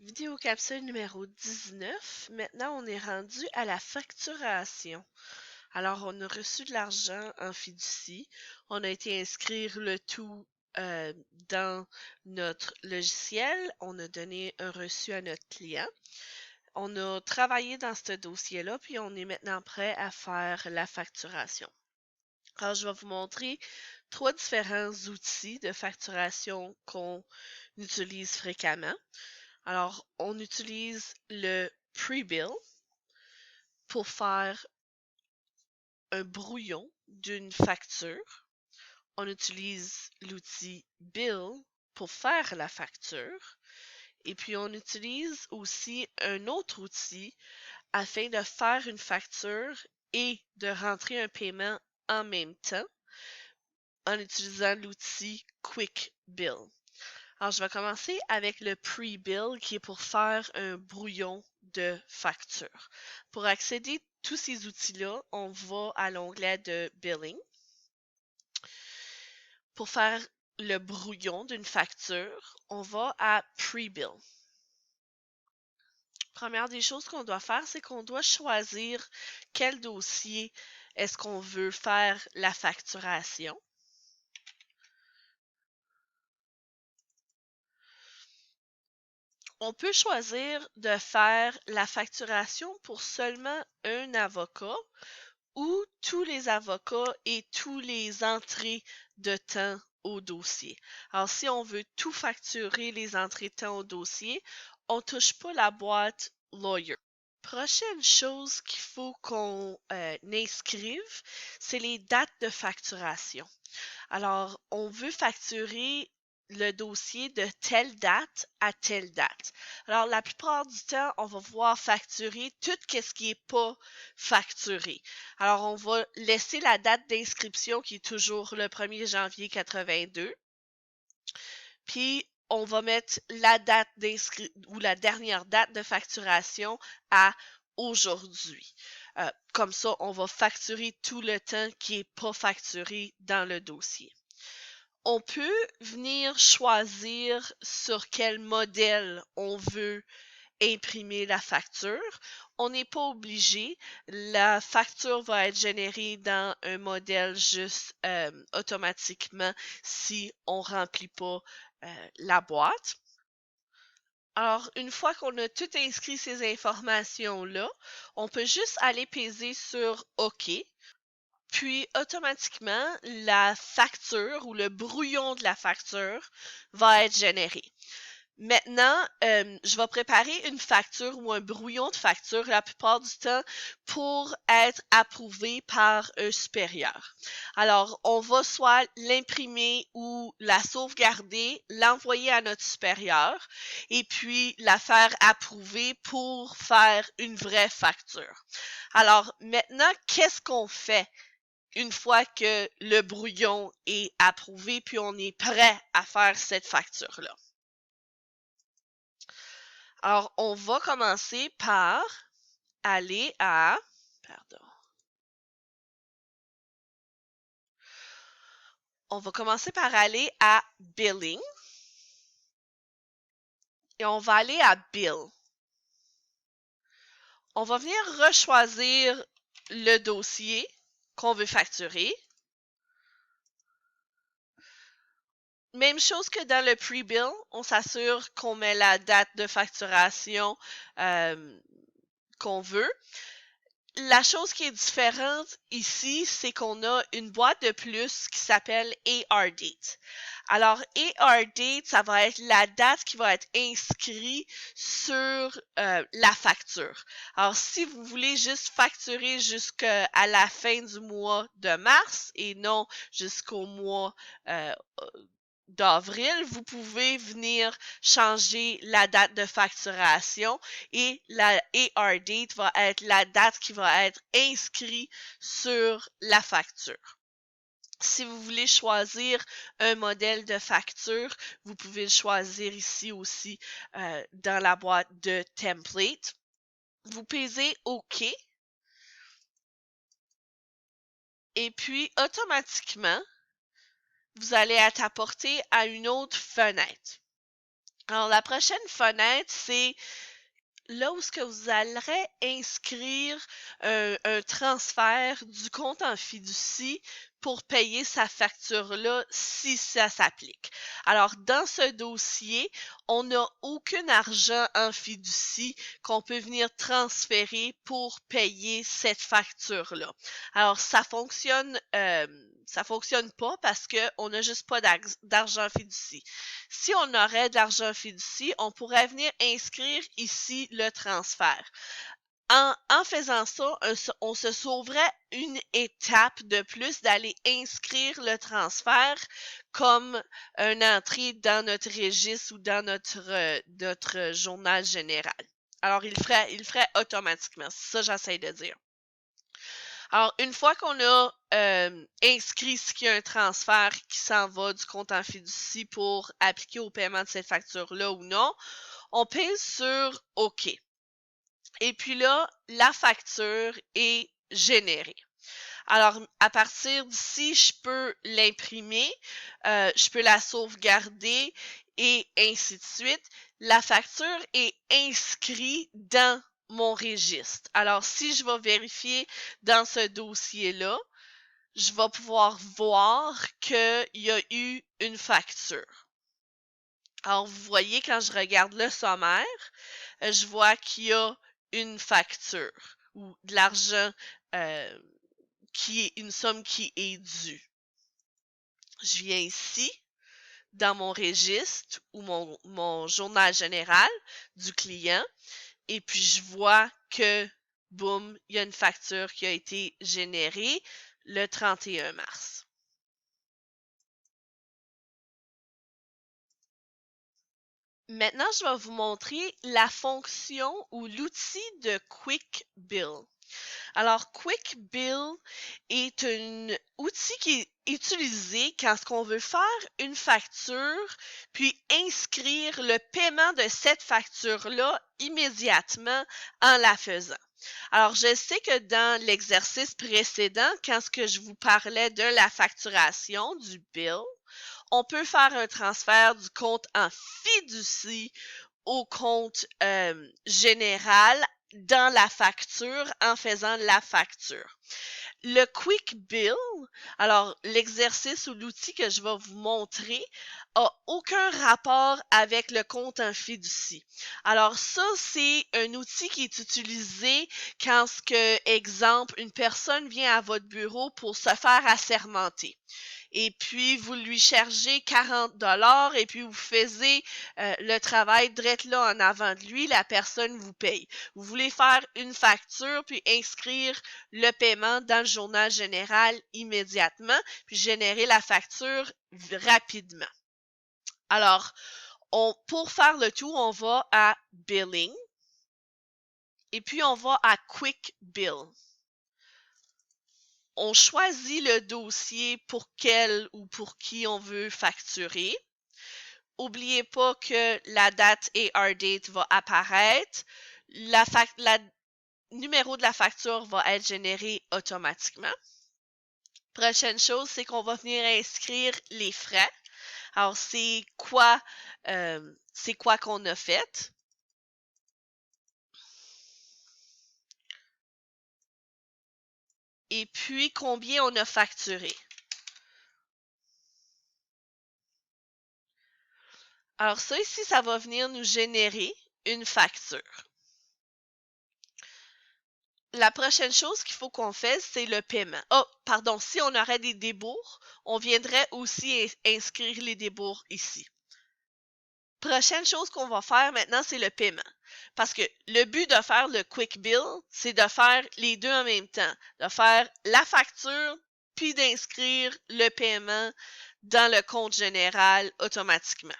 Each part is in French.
Vidéo capsule numéro 19. Maintenant, on est rendu à la facturation. Alors, on a reçu de l'argent en fiducie. On a été inscrire le tout euh, dans notre logiciel. On a donné un reçu à notre client. On a travaillé dans ce dossier-là, puis on est maintenant prêt à faire la facturation. Alors, je vais vous montrer trois différents outils de facturation qu'on utilise fréquemment. Alors, on utilise le pre-bill pour faire un brouillon d'une facture. On utilise l'outil bill pour faire la facture. Et puis, on utilise aussi un autre outil afin de faire une facture et de rentrer un paiement en même temps en utilisant l'outil Quick Bill. Alors, je vais commencer avec le pre-bill qui est pour faire un brouillon de facture. Pour accéder à tous ces outils-là, on va à l'onglet de Billing. Pour faire le brouillon d'une facture, on va à Pre-bill. Première des choses qu'on doit faire, c'est qu'on doit choisir quel dossier est-ce qu'on veut faire la facturation. On peut choisir de faire la facturation pour seulement un avocat ou tous les avocats et tous les entrées de temps au dossier. Alors, si on veut tout facturer les entrées de temps au dossier, on ne touche pas la boîte Lawyer. Prochaine chose qu'il faut qu'on inscrive, c'est les dates de facturation. Alors, on veut facturer le dossier de telle date à telle date. Alors, la plupart du temps, on va voir facturer tout ce qui n'est pas facturé. Alors, on va laisser la date d'inscription qui est toujours le 1er janvier 82. Puis, on va mettre la date d'inscription ou la dernière date de facturation à aujourd'hui. Comme ça, on va facturer tout le temps qui n'est pas facturé dans le dossier. On peut venir choisir sur quel modèle on veut imprimer la facture. On n'est pas obligé. La facture va être générée dans un modèle juste automatiquement si on ne remplit pas la boîte. Alors, une fois qu'on a tout inscrit ces informations-là, on peut juste aller peser sur OK. Puis, automatiquement, la facture ou le brouillon de la facture va être généré. Maintenant, je vais préparer une facture ou un brouillon de facture la plupart du temps pour être approuvé par un supérieur. Alors, on va soit l'imprimer ou la sauvegarder, l'envoyer à notre supérieur et puis la faire approuver pour faire une vraie facture. Alors, maintenant, qu'est-ce qu'on fait? Une fois que le brouillon est approuvé, puis on est prêt à faire cette facture-là. Alors, on va commencer par aller à... Pardon. On va commencer par aller à Billing. Et on va aller à Bill. On va venir rechoisir le dossier qu'on veut facturer. Même chose que dans le pre-bill, on s'assure qu'on met la date de facturation qu'on veut. La chose qui est différente ici, c'est qu'on a une boîte de plus qui s'appelle AR Date. Alors, AR Date, ça va être la date qui va être inscrite sur la facture. Alors, si vous voulez juste facturer jusqu'à la fin du mois de mars et non jusqu'au mois d'avril, vous pouvez venir changer la date de facturation et la AR date va être la date qui va être inscrite sur la facture. Si vous voulez choisir un modèle de facture, vous pouvez le choisir ici aussi dans la boîte de template. Vous pesez OK et puis automatiquement, vous allez être apporté à une autre fenêtre. Alors, la prochaine fenêtre, c'est là où ce que vous allez inscrire un transfert du compte en fiducie pour payer sa facture-là si ça s'applique. Alors, dans ce dossier, on n'a aucun argent en fiducie qu'on peut venir transférer pour payer cette facture-là. Alors, ça fonctionne pas parce qu'on n'a juste pas d'argent en fiducie. Si on aurait de l'argent en fiducie, on pourrait venir inscrire ici le transfert. En faisant ça, on se sauverait une étape de plus d'aller inscrire le transfert comme une entrée dans notre registre ou dans notre journal général. Alors, il le ferait automatiquement. C'est ça que j'essaie de dire. Alors, une fois qu'on a inscrit ce qu'il y a un transfert qui s'en va du compte en fiducie pour appliquer au paiement de cette facture-là ou non, on pèse sur OK. Et puis là, la facture est générée. Alors, à partir d'ici, je peux l'imprimer, je peux la sauvegarder et ainsi de suite. La facture est inscrite dans mon registre. Alors, si je vais vérifier dans ce dossier-là, je vais pouvoir voir qu'il y a eu une facture. Alors, vous voyez, quand je regarde le sommaire, je vois qu'il y a une facture ou de l'argent qui est une somme qui est due. Je viens ici, dans mon registre ou mon journal général du client, et puis je vois que, boum, il y a une facture qui a été générée le 31 mars. Maintenant, je vais vous montrer la fonction ou l'outil de Quick Bill. Alors, Quick Bill est un outil qui est utilisé quand on veut faire une facture, puis inscrire le paiement de cette facture-là immédiatement en la faisant. Alors, je sais que dans l'exercice précédent, quand ce que je vous parlais de la facturation, du bill, on peut faire un transfert du compte en fiducie au compte général dans la facture en faisant la facture. Le Quick Bill, alors l'exercice ou l'outil que je vais vous montrer, a aucun rapport avec le compte en fiducie. Alors ça, c'est un outil qui est utilisé quand, exemple, une personne vient à votre bureau pour se faire assermenter. Et puis vous lui chargez 40$ et puis vous faisiez le travail direct là en avant de lui, la personne vous paye. Vous voulez faire une facture puis inscrire le paiement dans le journal général immédiatement puis générer la facture rapidement. Alors, pour faire le tout, on va à Billing et puis on va à Quick Bill. On choisit le dossier pour quel ou pour qui on veut facturer. N'oubliez pas que la date et hard date va apparaître. Le numéro de la facture va être généré automatiquement. Prochaine chose, c'est qu'on va venir inscrire les frais. Alors, c'est quoi qu'on a fait. Et puis, combien on a facturé. Alors, ça ici, ça va venir nous générer une facture. La prochaine chose qu'il faut qu'on fasse, c'est le paiement. Oh, pardon, si on aurait des débours, on viendrait aussi inscrire les débours ici. Prochaine chose qu'on va faire maintenant, c'est le paiement. Parce que le but de faire le Quick Bill, c'est de faire les deux en même temps. De faire la facture, puis d'inscrire le paiement dans le compte général automatiquement.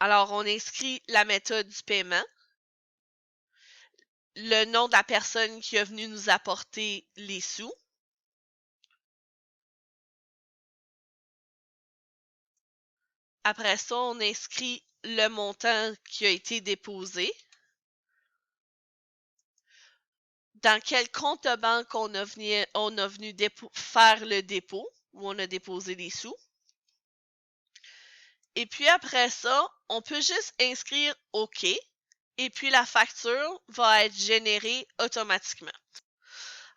Alors, on inscrit la méthode du paiement, le nom de la personne qui est venue nous apporter les sous. Après ça, on inscrit le montant qui a été déposé. Dans quel compte de banque on a venu faire le dépôt, où on a déposé les sous. Et puis après ça, on peut juste inscrire OK et puis la facture va être générée automatiquement.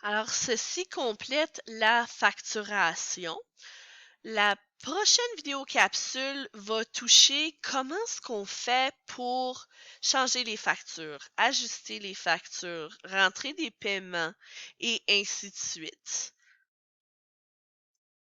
Alors, ceci complète la facturation. La prochaine vidéo capsule va toucher comment est-ce qu'on fait pour changer les factures, ajuster les factures, rentrer des paiements et ainsi de suite.